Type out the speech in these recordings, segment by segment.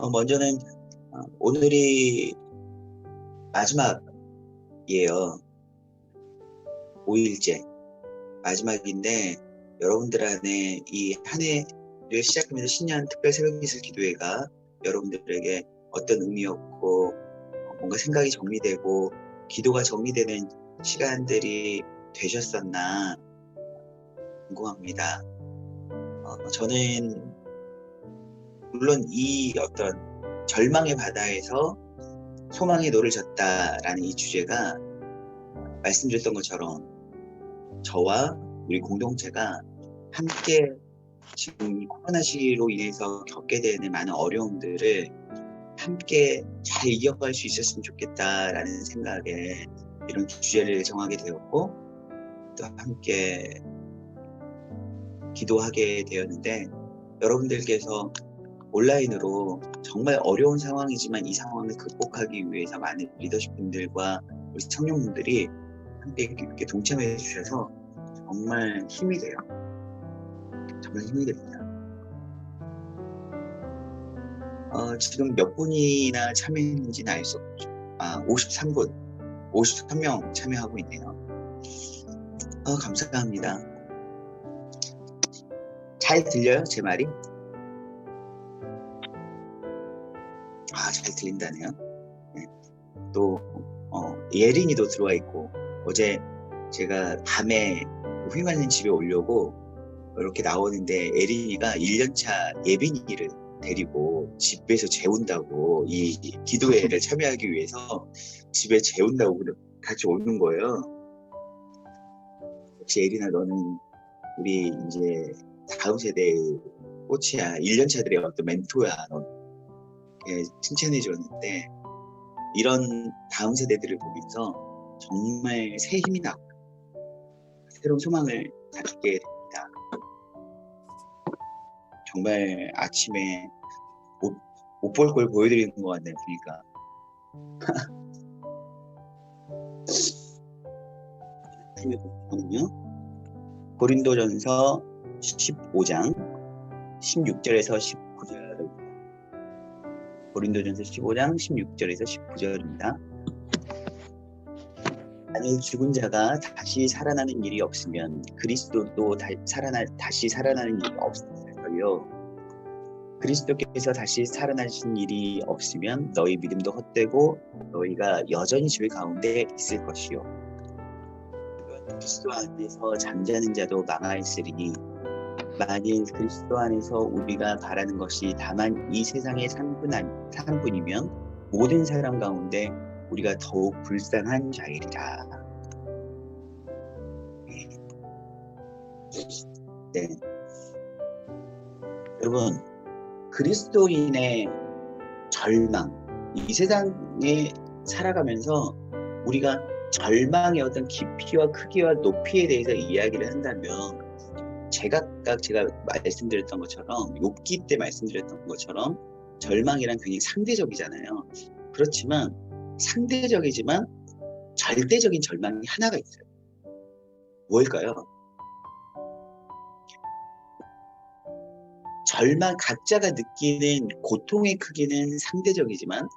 먼저는 오늘이 마지막이에요. 5일째 마지막인데 여러분들 안에 이 한 해를 시작하면서 신년 특별 새벽 기술 기도회가 여러분들에게 어떤 의미였고 뭔가 생각이 정리되고 기도가 정리되는 시간들이 되셨었나 궁금합니다. 저는 물론 이 어떤 절망의 바다에서 소망의 노를 젓다라는 이 주제가 말씀드렸던 것처럼 저와 우리 공동체가 함께 지금 이 코로나 시기로 인해서 겪게 되는 많은 어려움들을 함께 잘 이겨갈 수 있었으면 좋겠다라는 생각에 이런 주제를 정하게 되었고 또 함께 기도하게 되었는데 여러분들께서 온라인으로 정말 어려운 상황이지만 이 상황을 극복하기 위해서 많은 리더십분들과 우리 청년분들이 함께 이렇게 동참해 주셔서 정말 힘이 돼요. 정말 힘이 됩니다. 지금 몇 분이나 참여했는지는 알 수 없죠. 53명 참여하고 있네요. 감사합니다. 잘 들려요? 제 말이? 잘 들린다네요. 네. 또 예린이도 들어와 있고 어제 제가 밤에 휘만님 집에 오려고 이렇게 나오는데 예린이가 1년차 예빈이를 데리고 집에서 재운다고 이 기도회를 참여하기 위해서 집에 재운다고 같이 오는 거예요. 혹시 예린아 너는 우리 이제 다음 세대의 꽃이야. 1년차들의 어떤 멘토야. 너 칭찬해 줬는데 이런 다음 세대들을 보면서 정말 새 힘이 나고 새로운 소망을 갖게 됩니다. 정말 아침에 못 볼 걸 보여드리는 것 같네요. 그러니까 고린도전서 15장 16절에서 19절 고린도전서 15장 16절에서 19절입니다. 만일 죽은 자가 다시 살아나는 일이 없으면 그리스도도 다시 살아나는 일이 없을걸요. 그리스도께서 다시 살아나신 일이 없으면 너희 믿음도 헛되고 너희가 여전히 죄 가운데 있을 것이요. 그리스도 안에서 잠자는 자도 망하였으리니 만일 그리스도 안에서 우리가 바라는 것이 다만 이 세상의 산분이면 모든 사람 가운데 우리가 더욱 불쌍한 자이리라. 네. 여러분, 그리스도인의 절망, 이 세상에 살아가면서 우리가 절망의 어떤 깊이와 크기와 높이에 대해서 이야기를 한다면 제가 말씀드렸던 것처럼 욥기 때 말씀드렸던 것처럼 절망이란 굉장히 상대적이잖아요. 그렇지만 상대적이지만 절대적인 절망이 하나가 있어요. 뭘까요? 각자가 느끼는 고통의 크기는 상대적이지만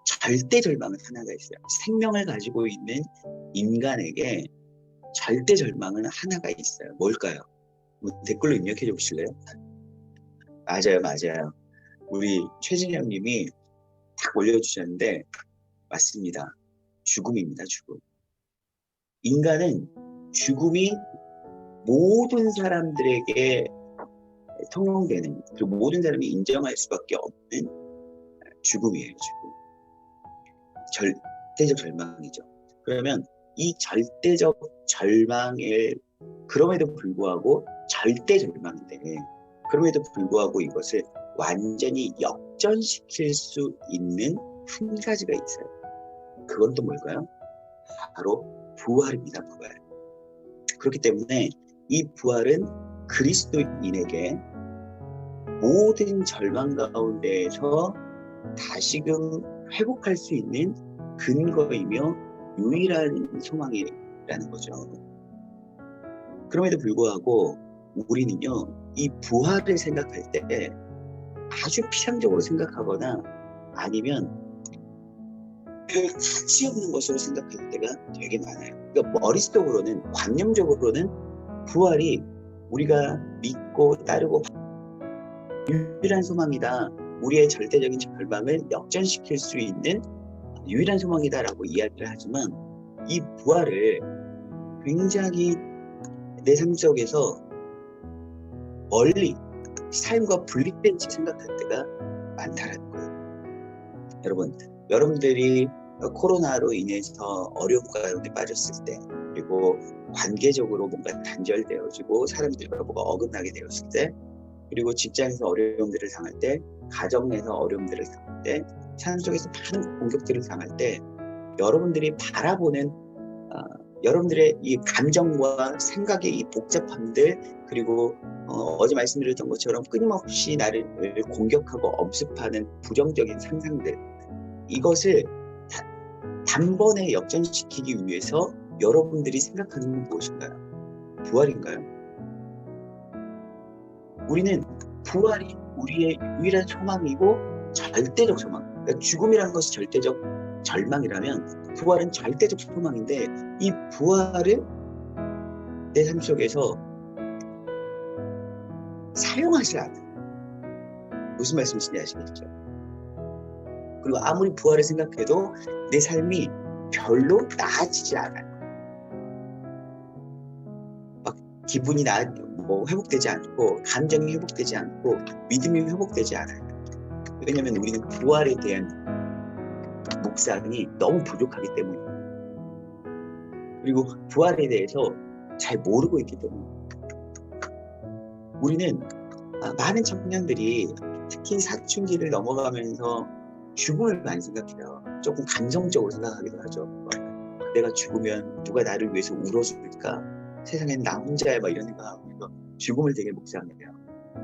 절대 절망은 하나가 있어요. 생명을 가지고 있는 인간에게 절대 절망은 하나가 있어요. 뭘까요? 댓글로 입력해 주실래요? 맞아요. 우리 최진영 님이 딱 올려주셨는데 맞습니다. 죽음입니다. 죽음. 인간은 죽음이 모든 사람들에게 통용되는 그리고 모든 사람이 인정할 수밖에 없는 죽음이에요. 죽음. 절대적 절망이죠. 그러면 이 절대적 절망을 그럼에도 불구하고 절대 절망인데 그럼에도 불구하고 이것을 완전히 역전시킬 수 있는 한 가지가 있어요. 그건 또 뭘까요? 바로 부활입니다. 부활. 그렇기 때문에 이 부활은 그리스도인에게 모든 절망 가운데에서 다시금 회복할 수 있는 근거이며 유일한 소망이라는 거죠. 그럼에도 불구하고 우리는요, 이 부활을 생각할 때 아주 피상적으로 생각하거나 아니면 별 가치 없는 것으로 생각할 때가 되게 많아요. 그러니까 머릿속으로는, 관념적으로는 부활이 우리가 믿고 따르고 유일한 소망이다, 우리의 절대적인 절망을 역전시킬 수 있는 유일한 소망이다라고 이야기를 하지만, 이 부활을 굉장히 내 삶 속에서 멀리 삶과 분리된 채 생각할 때가 많다라는 거예요. 여러분들이 코로나로 인해서 어려움 가운데 빠졌을 때, 그리고 관계적으로 뭔가 단절되어지고 사람들과 뭐가 어긋나게 되었을 때, 그리고 직장에서 어려움들을 당할 때, 가정 내에서 어려움들을 당할 때, 삶 속에서 많은 공격들을 당할 때, 여러분들이 바라보는 여러분들의 이 감정과 생각의 이 복잡함들, 그리고 어제 말씀드렸던 것처럼 끊임없이 나를 공격하고 엄습하는 부정적인 상상들, 이것을 단번에 역전시키기 위해서 여러분들이 생각하는 건 무엇인가요? 부활인가요? 우리는 부활이 우리의 유일한 소망이고 절대적 소망. 그러니까 죽음이라는 것이 절대적 절망이라면 부활은 절대적 소망인데, 이 부활을 내 삶 속에서 사용하지 않아요. 무슨 말씀이신지 아시겠죠? 그리고 아무리 부활을 생각해도 내 삶이 별로 나아지지 않아요. 막 기분이 회복되지 않고, 감정이 회복되지 않고, 믿음이 회복되지 않아요. 왜냐하면 우리는 부활에 대한 묵상이 너무 부족하기 때문이에요. 그리고 부활에 대해서 잘 모르고 있기 때문에. 우리는 많은 청년들이 특히 사춘기를 넘어가면서 죽음을 많이 생각해요. 조금 감성적으로 생각하기도 하죠. 내가 죽으면 누가 나를 위해서 울어줄까? 세상엔 나 혼자야, 이런 생각하면서 죽음을 되게 묵상해요.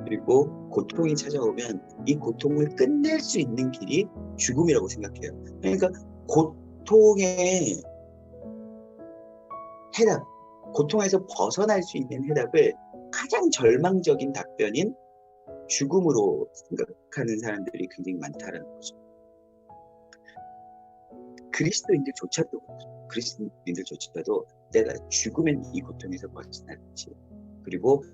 그리고 고통이 찾아오면 이 고통을 끝낼 수 있는 길이 죽음이라고 생각해요. 그러니까 고통의 해답, 고통에서 벗어날 수 있는 해답을 가장 절망적인 답변인 죽음으로 생각하는 사람들이 굉장히 많다는 거죠. 그리스도인들조차도 내가 죽으면 이 고통에서 벗어날지, 그리고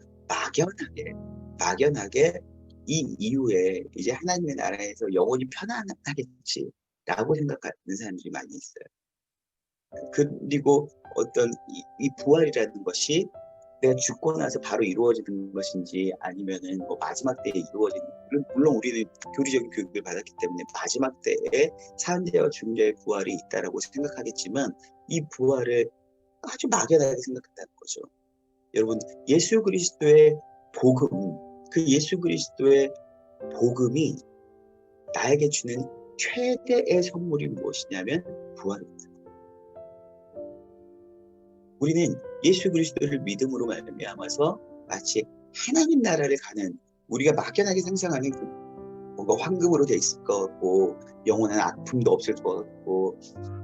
막연하게 이 이후에 이제 하나님의 나라에서 영원히 편안하겠지 라고 생각하는 사람들이 많이 있어요. 그리고 어떤 이 부활이라는 것이 내가 죽고 나서 바로 이루어지는 것인지, 아니면은 마지막 때에 이루어지는, 물론 우리는 교리적인 교육을 받았기 때문에 마지막 때에 사는 자와 죽은 자의 부활이 있다라고 생각하겠지만, 이 부활을 아주 막연하게 생각한다는 거죠. 여러분, 예수 그리스도의 복음, 그 예수 그리스도의 복음이 나에게 주는 최대의 선물이 무엇이냐면 부활입니다. 우리는 예수 그리스도를 믿음으로 말미암아서 마치 하나님 나라를 가는, 우리가 막연하게 상상하는 그 뭔가 황금으로 돼 있을 것 같고, 영원한 아픔도 없을 것 같고,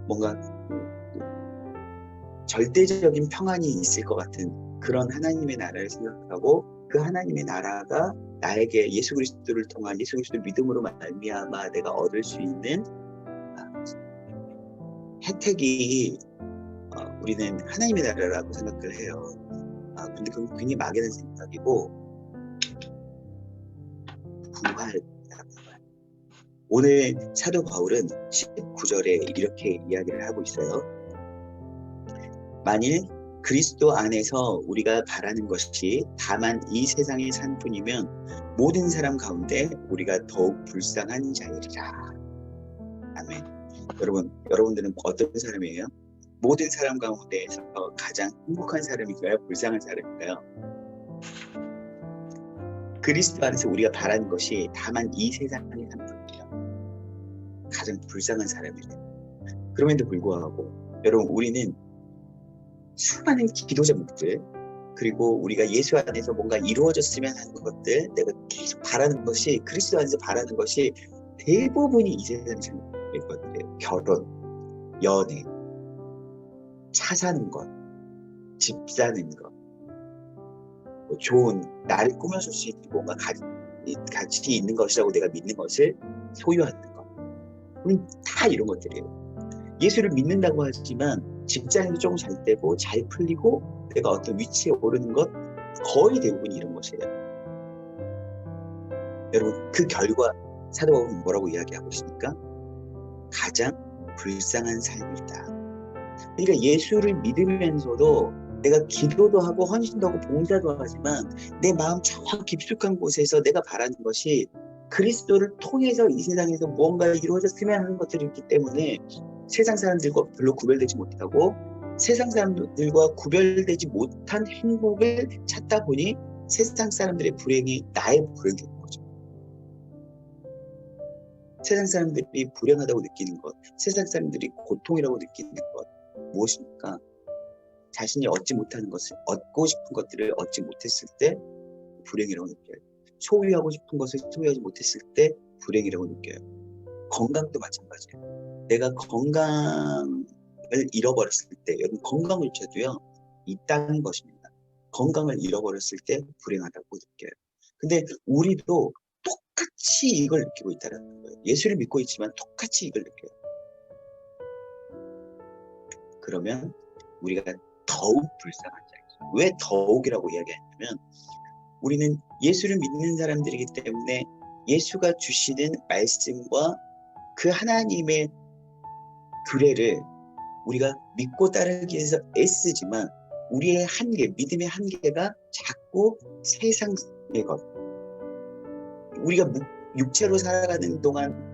뭔가 절대적인 평안이 있을 것 같은 그런 하나님의 나라를 생각하고, 그 하나님의 나라가 나에게 예수 그리스도를 통한, 예수 그리스도를 믿음으로 말미암아 내가 얻을 수 있는 혜택이 우리는 하나님의 나라라고 생각을 해요. 근데 그건 굉장히 막연한 생각이고, 부활. 오늘 사도 바울은 19절에 이렇게 이야기를 하고 있어요. 만일 그리스도 안에서 우리가 바라는 것이 다만 이 세상의 산뿐이면 모든 사람 가운데 우리가 더욱 불쌍한 자이리라. 아멘. 여러분들은 어떤 사람이에요? 모든 사람 가운데에서 가장 행복한 사람인가요? 불쌍한 사람인가요? 그리스도 안에서 우리가 바라는 것이 다만 이 세상의 산뿐이에요. 가장 불쌍한 사람이래요. 그럼에도 불구하고 여러분, 우리는 수많은 기도 제목들, 그리고 우리가 예수 안에서 뭔가 이루어졌으면 하는 것들, 내가 계속 바라는 것이, 그리스도 안에서 바라는 것이 대부분이 이 세상의 것들이에요. 결혼, 연애, 차 사는 것, 집 사는 것, 좋은 나를 꾸며줄 수 있는 뭔가 가치 있는 것이라고 내가 믿는 것을 소유하는 것. 다 이런 것들이에요. 예수를 믿는다고 하지만 직장에서 조금 잘 되고 잘 풀리고 내가 어떤 위치에 오르는 것 거의 대부분 이런 것이에요. 여러분 그 결과 사도 바울은 뭐라고 이야기하고 있습니까? 가장 불쌍한 삶이다. 그러니까 예수를 믿으면서도 내가 기도도 하고 헌신도 하고 봉사도 하지만 내 마음 저 깊숙한 곳에서 내가 바라는 것이 그리스도를 통해서 이 세상에서 무언가 이루어졌으면 하는 것들이 있기 때문에 세상 사람들과 별로 구별되지 못하고 세상 사람들과 구별되지 못한 행복을 찾다 보니 세상 사람들의 불행이 나의 불행이 되는 거죠. 세상 사람들이 불행하다고 느끼는 것, 세상 사람들이 고통이라고 느끼는 것 무엇입니까? 자신이 얻지 못하는 것을, 얻고 싶은 것들을 얻지 못했을 때 불행이라고 느껴요. 소유하고 싶은 것을 소유하지 못했을 때 불행이라고 느껴요. 건강도 마찬가지예요. 내가 건강을 잃어버렸을 때, 여러분 건강을 줘도요, 이 땅인 것입니다. 건강을 잃어버렸을 때 불행하다고 느껴요. 근데 우리도 똑같이 이걸 느끼고 있다는 거예요. 예수를 믿고 있지만 똑같이 이걸 느껴요. 그러면 우리가 더욱 불쌍한 자이죠. 왜 더욱이라고 이야기하냐면 우리는 예수를 믿는 사람들이기 때문에 예수가 주시는 말씀과 그 하나님의 규례를 우리가 믿고 따르기 위해서 애쓰지만 우리의 한계, 믿음의 한계가 자꾸 세상의 것. 우리가 육체로 살아가는 동안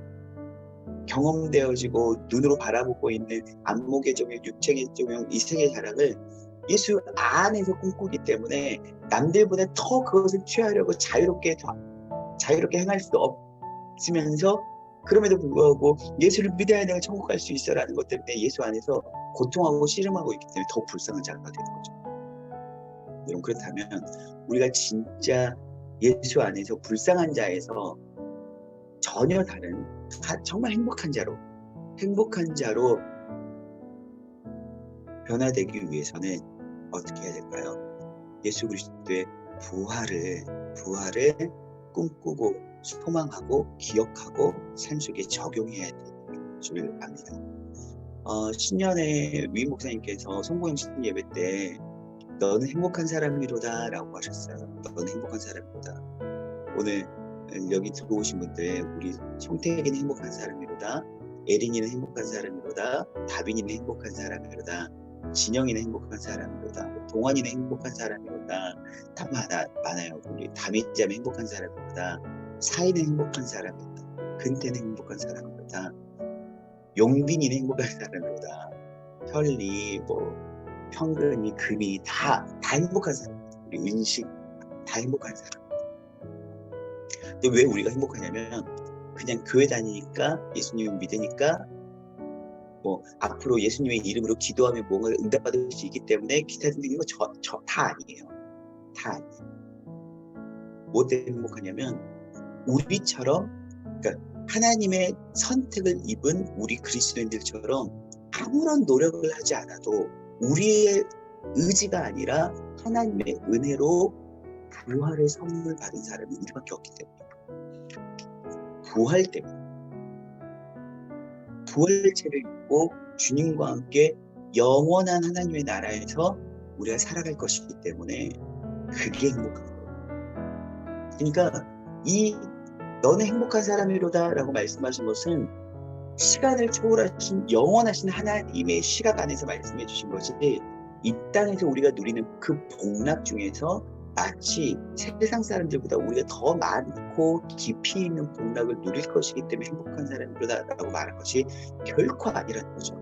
경험되어지고 눈으로 바라보고 있는 안목의 조명, 육체의 조명, 이 세계의 자랑을 예수 안에서 꿈꾸기 때문에 남들보다 더 그것을 취하려고 자유롭게 행할 수 없으면서 그럼에도 불구하고 예수를 믿어야 내가 천국 갈 수 있어라는 것 때문에 예수 안에서 고통하고 씨름하고 있기 때문에 더 불쌍한 자가 되는 거죠. 여러분 그렇다면 우리가 진짜 예수 안에서 불쌍한 자에서 전혀 다른 정말 행복한 자로 변화되기 위해서는 어떻게 해야 될까요? 예수 그리스도의 부활을 꿈꾸고 소망하고 기억하고 삶 속에 적용해야 되는 줄 압니다. 신년에 위임 목사님께서 송보영신 예배 때 너는 행복한 사람이로다 라고 하셨어요. 너는 행복한 사람이로다. 오늘 여기 들어오신 분들 우리 송태기는 행복한 사람이로다. 에린이는 행복한 사람이로다. 다빈이는 행복한 사람이로다. 진영이는 행복한 사람이로다. 동환이는 행복한 사람이로다. 다 많아요. 우리 다미자매 행복한 사람이로다. 사이는 행복한 사람이로다. 근태는 행복한 사람이로다. 용빈이는 행복한 사람이로다. 혈리, 평근이, 금이 다 행복한 사람이로다. 우리 은식 다 행복한 사람. 근데 왜 우리가 행복하냐면 그냥 교회 다니니까 예수님을 믿으니까 앞으로 예수님의 이름으로 기도하면 뭔가 응답받을 수 있기 때문에 기타 등등인 거 다 아니에요. 다 아니에요. 뭐 때문에 행복하냐면 우리처럼 그러니까 하나님의 선택을 입은 우리 그리스도인들처럼 아무런 노력을 하지 않아도 우리의 의지가 아니라 하나님의 은혜로 부활의 선물 받은 사람이 우리밖에 없기 때문에 부활 때문에 부활체를 입고 주님과 함께 영원한 하나님의 나라에서 우리가 살아갈 것이기 때문에 그게 행복한 거예요. 그러니까 이 너는 행복한 사람이로다 라고 말씀하신 것은 시간을 초월하신 영원하신 하나님의 시각 안에서 말씀해 주신 것이 이 땅에서 우리가 누리는 그 복락 중에서 마치 세상 사람들보다 우리가 더 많고 깊이 있는 복락을 누릴 것이기 때문에 행복한 사람이로다 라고 말한 것이 결코 아니라는 거죠.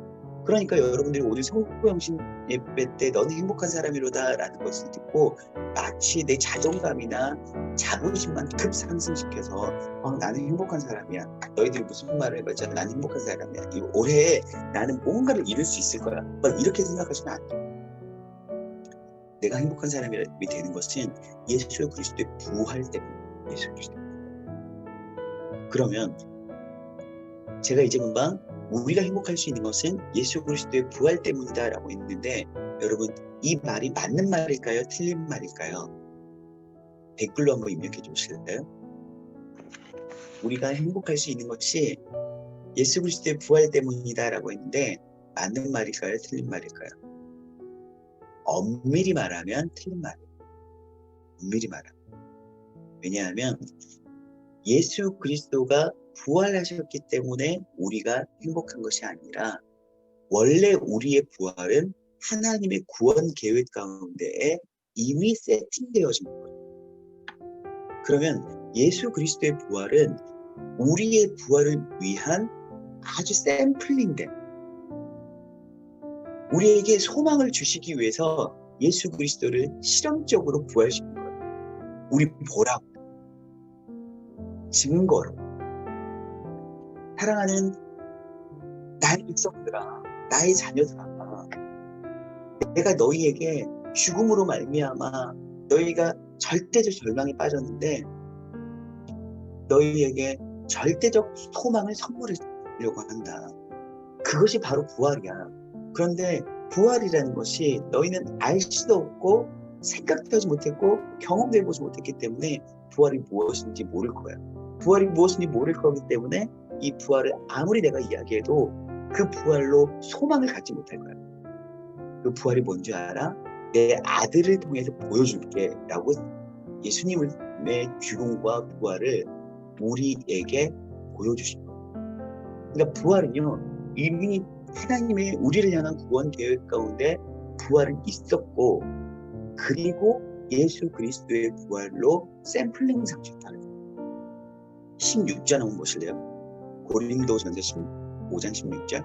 그러니까 여러분들이 오늘 성부영신 예배 때 너는 행복한 사람이로다 라는 것을 듣고 마치 내 자존감이나 자부심만 급 상승시켜서 나는 행복한 사람이야. 너희들이 무슨 말을 해봤자 나는 행복한 사람이야. 올해 나는 뭔가를 이룰 수 있을 거야. 이렇게 생각하시면 안 돼요. 내가 행복한 사람이 되는 것은 예수 그리스도의 부활 때문에 예수 그리스도. 그러면 제가 이제 금방 우리가 행복할 수 있는 것은 예수 그리스도의 부활 때문이다 라고 했는데 여러분 이 말이 맞는 말일까요? 틀린 말일까요? 댓글로 한번 입력해 주실까요? 우리가 행복할 수 있는 것이 예수 그리스도의 부활 때문이다라고 했는데 맞는 말일까요? 틀린 말일까요? 엄밀히 말하면 틀린 말이에요. 엄밀히 말하면. 왜냐하면 예수 그리스도가 부활하셨기 때문에 우리가 행복한 것이 아니라 원래 우리의 부활은 하나님의 구원 계획 가운데에 이미 세팅되어진 거예요. 그러면 예수 그리스도의 부활은 우리의 부활을 위한 아주 샘플링된, 우리에게 소망을 주시기 위해서 예수 그리스도를 실험적으로 부활시킨 거예요. 우리 보라고, 증거로. 사랑하는 나의 백성들아, 나의 자녀들아, 내가 너희에게 죽음으로 말미암아 너희가 절대적 절망에 빠졌는데 너희에게 절대적 소망을 선물하려고 한다. 그것이 바로 부활이야. 그런데 부활이라는 것이 너희는 알 수도 없고 생각도 하지 못했고 경험도 해보지 못했기 때문에 부활이 무엇인지 모를 거야. 부활이 무엇인지 모를 거기 때문에 이 부활을 아무리 내가 이야기해도 그 부활로 소망을 갖지 못할 거야. 그 부활이 뭔지 알아? 내 아들을 통해서 보여줄게 라고 예수님의 죽음과 부활을 우리에게 보여주신 거예요. 그러니까 부활은요, 이미 하나님의 우리를 향한 구원 계획 가운데 부활은 있었고, 그리고 예수 그리스도의 부활로 샘플링 상식하는 16절 한번 보실래요? 고린도전서 5장 16절.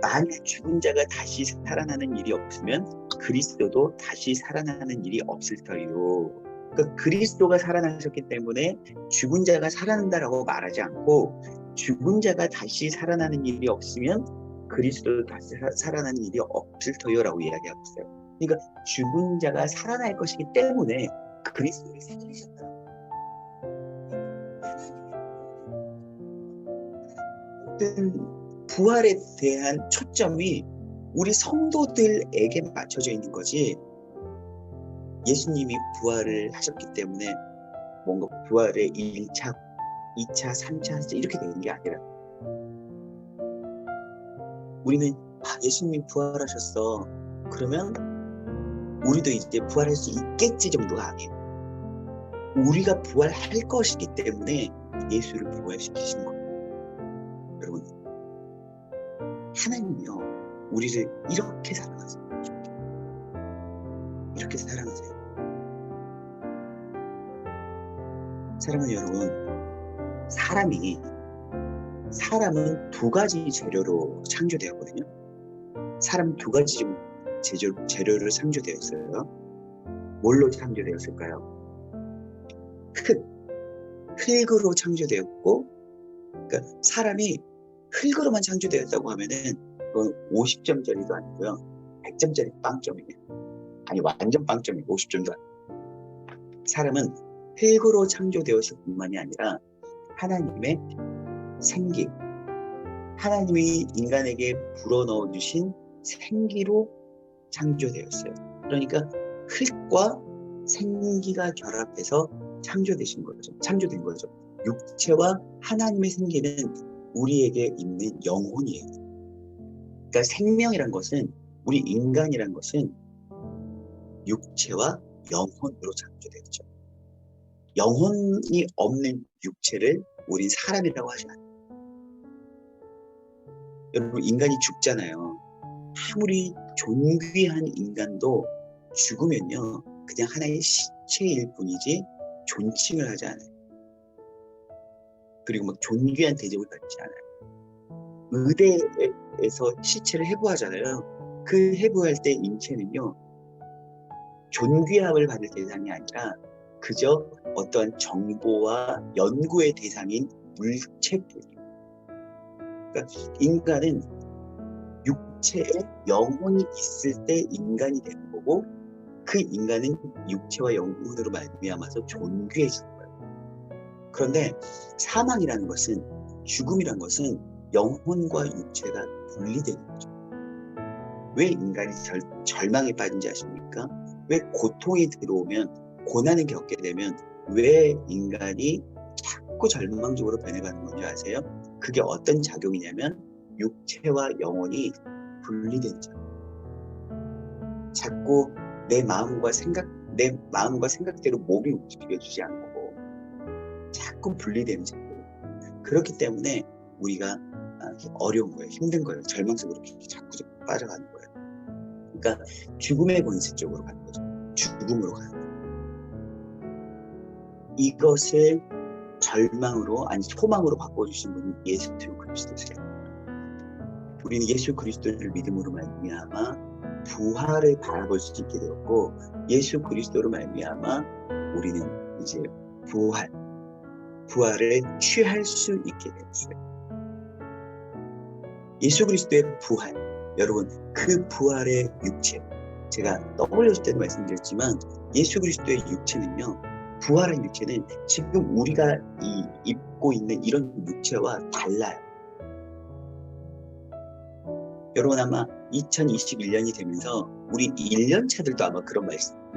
만일 죽은 자가 다시 살아나는 일이 없으면 그리스도도 다시 살아나는 일이 없을 터이요. 그러니까 그리스도가 살아나셨기 때문에 죽은 자가 살아난다라고 말하지 않고 죽은 자가 다시 살아나는 일이 없으면 그리스도도 다시 살아나는 일이 없을 터요라고 이야기하고 있어요. 그러니까 죽은 자가 살아날 것이기 때문에 그리스도를 살리셨다. 어떤 부활에 대한 초점이 우리 성도들에게 맞춰져 있는 거지, 예수님이 부활을 하셨기 때문에 뭔가 부활의 1차, 2차, 3차 이렇게 되는 게 아니라 우리는 예수님이 부활하셨어. 그러면 우리도 이제 부활할 수 있겠지 정도가 아니에요. 우리가 부활할 것이기 때문에 예수를 부활시키신 거예요. 여러분, 하나님이요, 우리를 이렇게 사랑하세요. 이렇게 사랑하세요. 사랑하는 여러분, 사람은 두 가지 재료로 창조되었거든요. 사람은 두 가지 재료를 창조되었어요. 뭘로 창조되었을까요? 흙으로 창조되었고, 그러니까 사람이 흙으로만 창조되었다고 하면은 그건 50점짜리도 아니고요, 100점짜리 빵점이에요. 아니, 완전 빵점이고 50점도 아니에요. 사람은 흙으로 창조되었을 뿐만이 아니라 하나님의 생기, 하나님이 인간에게 불어넣어 주신 생기로 창조되었어요. 그러니까 흙과 생기가 결합해서 창조된 거죠. 육체와 하나님의 생기는 우리에게 있는 영혼이에요. 그러니까 생명이란 것은, 우리 인간이란 것은 육체와 영혼으로 창조되었죠. 영혼이 없는 육체를 우린 사람이라고 하지 않아요. 여러분, 인간이 죽잖아요. 아무리 존귀한 인간도 죽으면요, 그냥 하나의 시체일 뿐이지 존칭을 하지 않아요. 그리고 막 존귀한 대접을 받지 않아요. 의대에서 시체를 해부하잖아요. 그 해부할 때 인체는요, 존귀함을 받을 대상이 아니라 그저 어떠한 정보와 연구의 대상인 물체뿐이에요. 그러니까 인간은 육체에 영혼이 있을 때 인간이 되는 거고, 그 인간은 육체와 영혼으로 말미암아서 존귀해지는 거예요. 그런데 사망이라는 것은, 죽음이라는 것은 영혼과 육체가 분리되는 거죠. 왜 인간이 절망에 빠진지 아십니까? 왜 고통이 들어오면, 고난을 겪게 되면 왜 인간이 자꾸 절망적으로 변해가는 건지 아세요? 그게 어떤 작용이냐면 육체와 영혼이 분리된 작용. 자꾸 내 마음과 생각대로 몸이 움직여주지 않고 자꾸 분리되는 작용. 그렇기 때문에 우리가 어려운 거예요. 힘든 거예요. 절망적으로 자꾸 빠져가는 거예요. 그러니까 죽음의 권세 쪽으로 가는 거죠. 죽음으로 가는 거예요. 이것을 절망으로 아니 소망으로 바꿔주신 분은 예수 그리스도세요. 우리는 예수 그리스도를 믿음으로 말미암아 부활을 바라볼 수 있게 되었고, 예수 그리스도로 말미암아 우리는 이제 부활을 취할 수 있게 되었어요. 예수 그리스도의 부활, 여러분 그 부활의 육체, 제가 떠올렸을 때도 말씀드렸지만 예수 그리스도의 육체는요, 부활한 육체는 지금 우리가 입고 있는 이런 육체와 달라요. 여러분 아마 2021년이 되면서 우리 1년 차들도 아마 그런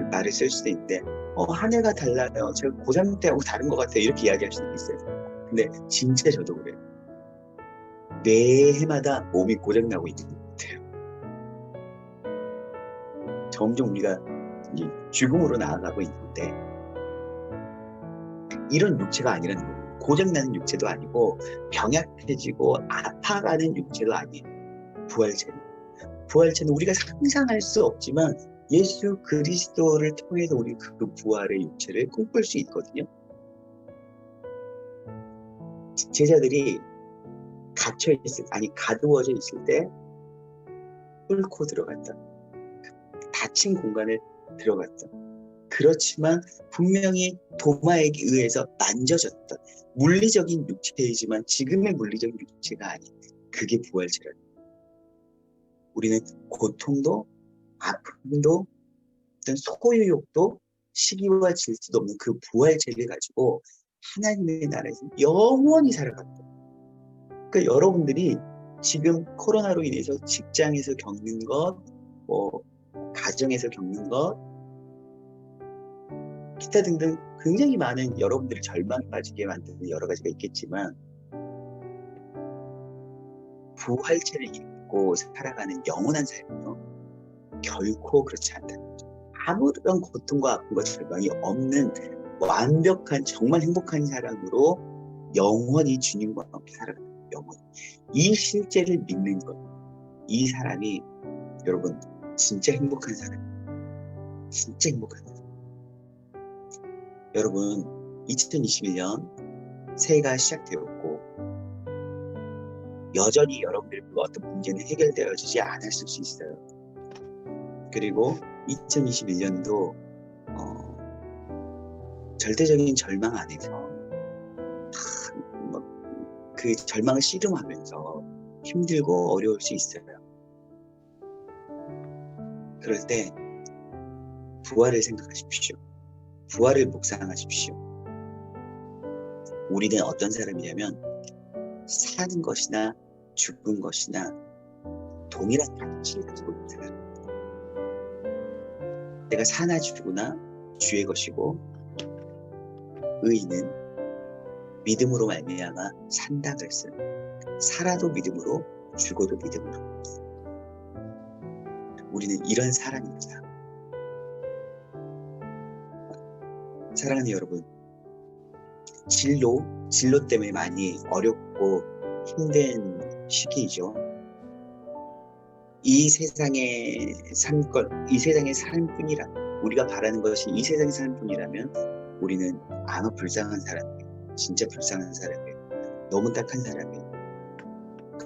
말을 쓸 수도 있는데 한 해가 달라요. 제가 고3 때하고 다른 것 같아요. 이렇게 이야기할 수도 있어요. 근데 진짜 저도 그래요. 매 해마다 몸이 고장나고 있는 것 같아요. 점점 우리가 죽음으로 나아가고 있는데 이런 육체가 아니라는 거예요. 고장나는 육체도 아니고 병약해지고 아파가는 육체도 아니에요. 부활체는 우리가 상상할 수 없지만 예수 그리스도를 통해서 우리 그 부활의 육체를 꿈꿀 수 있거든요. 제자들이 가두어져 있을 때 뚫고 들어갔다. 닫힌 공간에 들어갔다. 그렇지만 분명히 도마에게 의해서 만져졌다. 물리적인 육체이지만 지금의 물리적인 육체가 아닌 그게 부활체라는 거예요. 우리는 고통도 아픔도 어떤 소유욕도 시기와 질투도 없는 그 부활체를 가지고 하나님의 나라에서 영원히 살아간다. 그러니까 여러분들이 지금 코로나로 인해서 직장에서 겪는 것, 가정에서 겪는 것, 기타 등등 굉장히 많은 여러분들이 절망에 빠지게 만드는 여러 가지가 있겠지만 부활체를 입고 살아가는 영원한 삶은요, 결코 그렇지 않다는 거죠. 아무런 고통과 아픔과 절망이 없는 완벽한 정말 행복한 사람으로 영원히 주님과 함께 살아가는 영원. 이 실제를 믿는 것, 이 사람이 여러분 진짜 행복한 사람, 진짜 행복한 사람. 여러분 2021년 새해가 시작되었고 여전히 여러분들의 어떤 문제는 해결되어지지 않았을 수 있어요. 그리고 2021년도 절대적인 절망 안에서 그 절망을 씨름하면서 힘들고 어려울 수 있어요. 그럴 때 부활을 생각하십시오. 부활을 묵상하십시오. 우리는 어떤 사람이냐면 사는 것이나 죽은 것이나 동일한 가치를 가지고 있는 사람입니다. 내가 사나 죽으나 주의 것이고 의인은 믿음으로 말미암아 산다 그랬어요. 살아도 믿음으로 죽어도 믿음으로. 우리는 이런 사람입니다. 사랑하는 여러분, 진로 때문에 많이 어렵고 힘든 시기이죠. 이 세상의 삶뿐이라면, 우리가 바라는 것이 이 세상의 삶뿐이라면 우리는 아마 불쌍한 사람이에요. 진짜 불쌍한 사람이에요. 너무 딱한 사람이에요.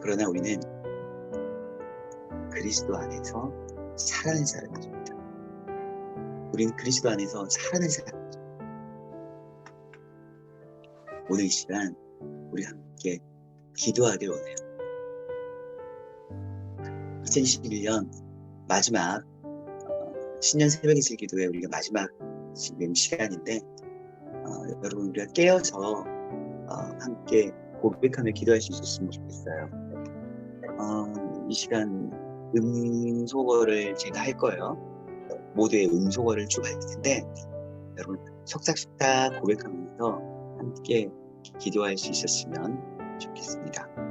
그러나 우리는 그리스도 안에서 살아낸 사람입니다. 우리는 그리스도 안에서 살아낸 사람입니다. 오늘 이 시간 우리 함께 기도하길 원해요. 2021년 마지막 신년 새벽 이슬 기도회 우리가 마지막 지금 시간인데 여러분 우리가 깨어서 함께 고백하며 기도할 수 있었으면 좋겠어요. 이 시간 음소거를 제가 할 거예요. 모두의 음소거를 쭉 할 텐데 여러분 속삭속삭 고백하면서 함께 기도할 수 있었으면 좋겠습니다.